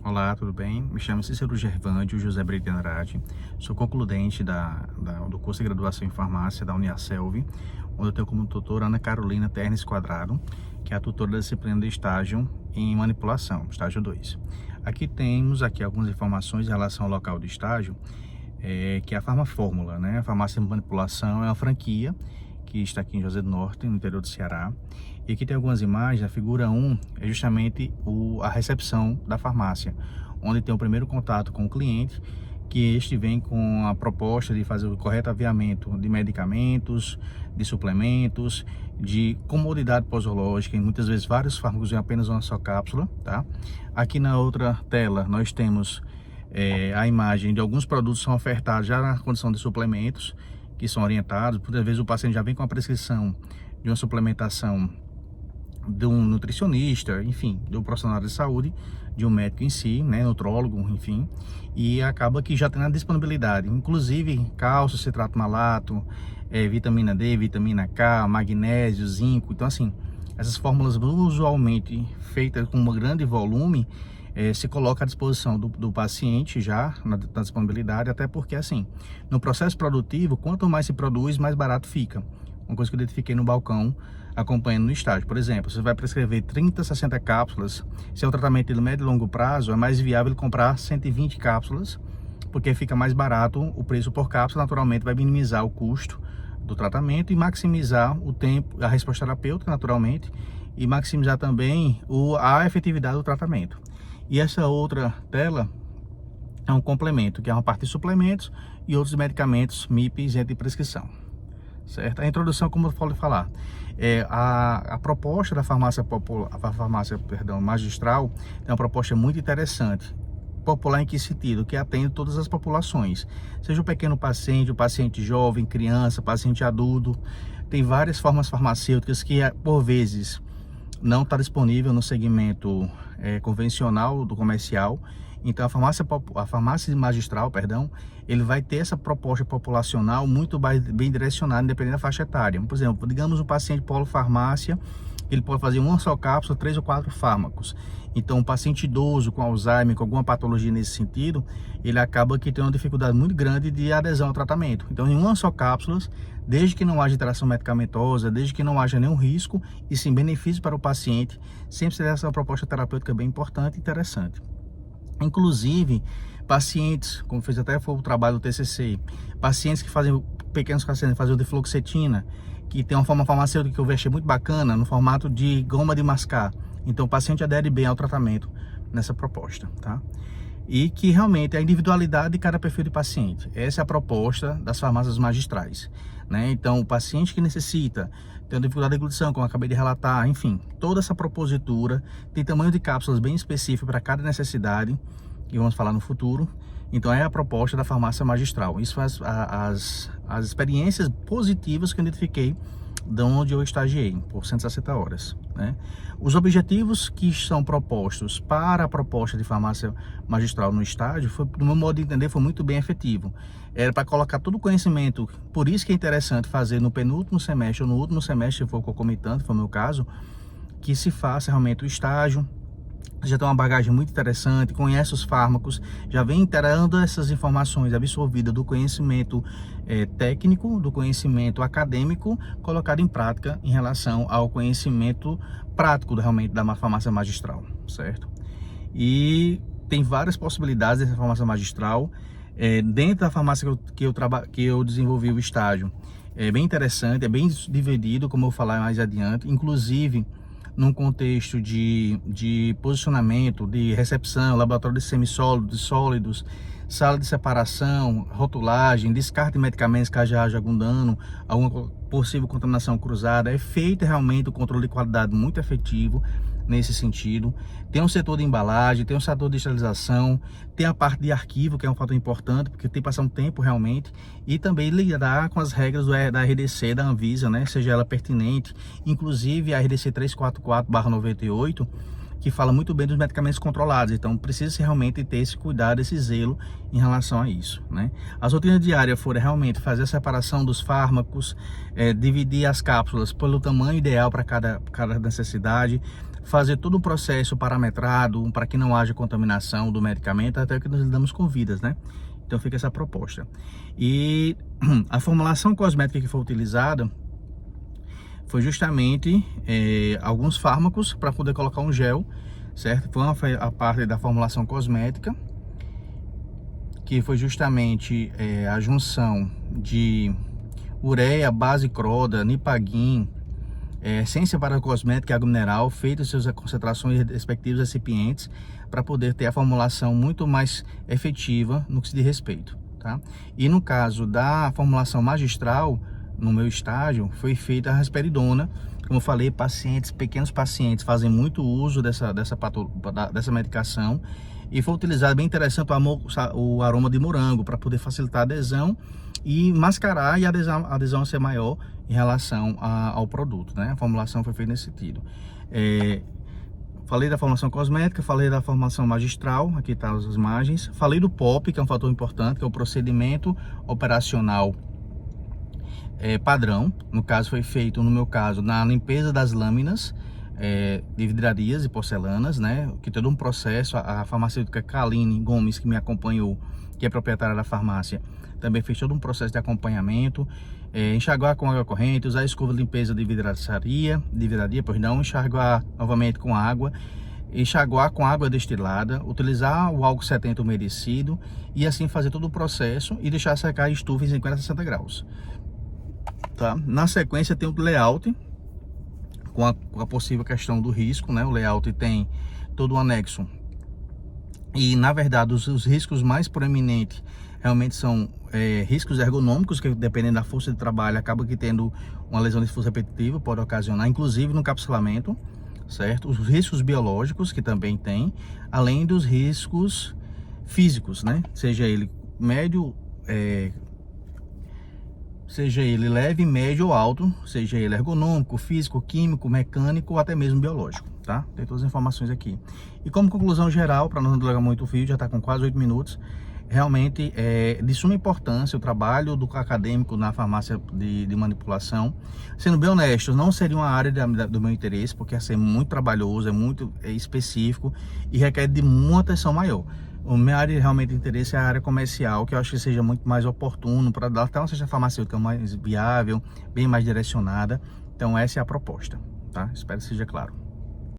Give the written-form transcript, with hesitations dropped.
Olá, tudo bem? Me chamo Cícero Gervândio José Brito de Andrade. Sou concludente do curso de graduação em farmácia da Uniaselv, onde eu tenho como tutora Ana Carolina Ternes Quadrado, que é a tutora da disciplina de estágio em manipulação, estágio 2. Aqui temos algumas informações em relação ao local de estágio, que é a Farmafórmula, né? A farmácia de manipulação é uma franquia que está aqui em Juazeiro do Norte, no interior do Ceará. E aqui tem algumas imagens. A figura 1 é justamente a recepção da farmácia, onde tem o primeiro contato com o cliente, que este vem com a proposta de fazer o correto aviamento de medicamentos, de suplementos, de comodidade posológica, e muitas vezes vários fármacos em apenas uma só cápsula, tá? Aqui na outra tela nós temos a imagem de alguns produtos que são ofertados já na condição de suplementos, que são orientados. Muitas vezes o paciente já vem com a prescrição de uma suplementação de um nutricionista, enfim, de um profissional de saúde, de um médico em si, né, nutrólogo, enfim, e acaba que já tem a disponibilidade, inclusive cálcio, citrato malato, vitamina D, vitamina K, magnésio, zinco. Então, assim, essas fórmulas usualmente feitas com um grande volume, se coloca à disposição do paciente já na disponibilidade, até porque, assim, no processo produtivo, quanto mais se produz, mais barato fica. Uma coisa que eu identifiquei no balcão, acompanhando no estágio. Por exemplo, você vai prescrever 30, 60 cápsulas, se é um tratamento de médio e longo prazo, é mais viável comprar 120 cápsulas, porque fica mais barato o preço por cápsula, naturalmente vai minimizar o custo do tratamento e maximizar o tempo, a resposta terapêutica, naturalmente, e maximizar também a efetividade do tratamento. E essa outra tela é um complemento, que é uma parte de suplementos e outros medicamentos MIP isento de prescrição. Certo? A introdução, como eu falei falar, a proposta da farmácia magistral é uma proposta muito interessante. Popular em que sentido? Que atende todas as populações, seja o pequeno paciente, o paciente jovem, criança, paciente adulto. Tem várias formas farmacêuticas que, por vezes, não está disponível no segmento convencional do comercial. Então a farmácia magistral, ele vai ter essa proposta populacional muito bem direcionada, independente da faixa etária. Por exemplo, digamos um paciente polofarmácia, ele pode fazer uma só cápsula, 3 ou 4 fármacos. Então um paciente idoso com Alzheimer, com alguma patologia nesse sentido, ele acaba que tem uma dificuldade muito grande de adesão ao tratamento. Então em uma só cápsula, desde que não haja interação medicamentosa, desde que não haja nenhum risco e sim benefício para o paciente, sempre será essa proposta terapêutica bem importante e interessante. Inclusive, pacientes, como fez até foi o trabalho do TCC, pacientes que fazem, pequenos pacientes fazem o defloxetina, que tem uma forma farmacêutica que eu achei muito bacana, no formato de goma de mascar. Então, o paciente adere bem ao tratamento nessa proposta, tá? E que realmente a individualidade de cada perfil de paciente. Essa é a proposta das farmácias magistrais, né? Então, o paciente que necessita, tem uma dificuldade de deglutição, como eu acabei de relatar, enfim, toda essa propositura tem tamanho de cápsulas bem específico para cada necessidade, que vamos falar no futuro. Então, é a proposta da farmácia magistral. Isso faz as experiências positivas que eu identifiquei de onde eu estagiei, por 160 horas, né? Os objetivos que são propostos para a proposta de farmácia magistral no estágio, no meu modo de entender, foi muito bem efetivo. Era para colocar todo o conhecimento, por isso que é interessante fazer no penúltimo semestre ou no último semestre, se for concomitante, foi o meu caso, que se faça realmente o estágio. Já tem uma bagagem muito interessante, conhece os fármacos, já vem integrando essas informações absorvidas do conhecimento técnico, do conhecimento acadêmico, colocado em prática em relação ao conhecimento prático realmente da farmácia magistral, certo? E tem várias possibilidades dessa farmácia magistral. Dentro da farmácia que eu desenvolvi o estágio, é bem interessante, é bem dividido, como eu vou falar mais adiante, inclusive num contexto de posicionamento, de recepção, laboratório de semissólidos, de sólidos, sala de separação, rotulagem, descarte de medicamentos caso haja algum dano, alguma possível contaminação cruzada. É feito realmente o controle de qualidade muito efetivo nesse sentido. Tem um setor de embalagem, tem um setor de esterilização, tem a parte de arquivo, que é um fator importante, porque tem que passar um tempo realmente, e também lidar com as regras da RDC, da Anvisa, né? Seja ela pertinente, inclusive a RDC 344/98, que fala muito bem dos medicamentos controlados. Então precisa realmente ter esse cuidado, esse zelo em relação a isso, né? As rotinas diárias foram realmente fazer a separação dos fármacos, dividir as cápsulas pelo tamanho ideal para cada necessidade, fazer todo o processo parametrado para que não haja contaminação do medicamento, até que nós lidamos com vidas, né? Então fica essa proposta. E a formulação cosmética que foi utilizada foi justamente alguns fármacos para poder colocar um gel, certo? Foi a parte da formulação cosmética, que foi justamente a junção de ureia, base croda, nipaguin, essência para cosmética e água mineral, feito suas concentrações respectivos recipientes, para poder ter a formulação muito mais efetiva no que se diz respeito, tá? E no caso da formulação magistral, no meu estágio, foi feita a risperidona. Como eu falei, pequenos pacientes fazem muito uso dessa medicação, e foi utilizado, bem interessante, o aroma de morango para poder facilitar a adesão e mascarar, e a adesão ser maior em relação ao produto, né? A formulação foi feita nesse sentido. Falei da formulação cosmética, falei da formulação magistral, aqui tá as imagens. Falei do POP, que é um fator importante, que é o procedimento operacional padrão. No caso, foi feito, no meu caso, na limpeza das lâminas de vidrarias e porcelanas, né? Que todo um processo. A farmacêutica Kaline Gomes, que me acompanhou, que é proprietária da farmácia, também fez todo um processo de acompanhamento. Enxaguar com água corrente, usar a escova de limpeza de vidraria, enxaguar novamente com água, enxaguar com água destilada, utilizar o álcool 70 umedecido, e assim fazer todo o processo e deixar secar a estufa em 50 a 60 graus. Tá? Na sequência tem o layout, com a possível questão do risco, né? O layout tem todo o anexo, e na verdade os riscos mais proeminentes realmente são riscos ergonômicos, que dependendo da força de trabalho acaba que tendo uma lesão de esforço repetitivo, pode ocasionar, inclusive no encapsulamento, certo? Os riscos biológicos, que também tem, além dos riscos físicos, né? Seja ele médio, seja ele leve, médio ou alto, seja ele ergonômico, físico, químico, mecânico ou até mesmo biológico, tá? Tem todas as informações aqui. E como conclusão geral, para não demorar muito o vídeo, já está com quase 8 minutos, realmente é de suma importância o trabalho do acadêmico na farmácia de manipulação. Sendo bem honesto, não seria uma área do meu interesse, porque é muito trabalhoso, é muito específico e requer de uma atenção maior. A minha área realmente de interesse é a área comercial, que eu acho que seja muito mais oportuno para dar até uma cesta farmacêutica mais viável, bem mais direcionada. Então essa é a proposta, tá? Espero que seja claro.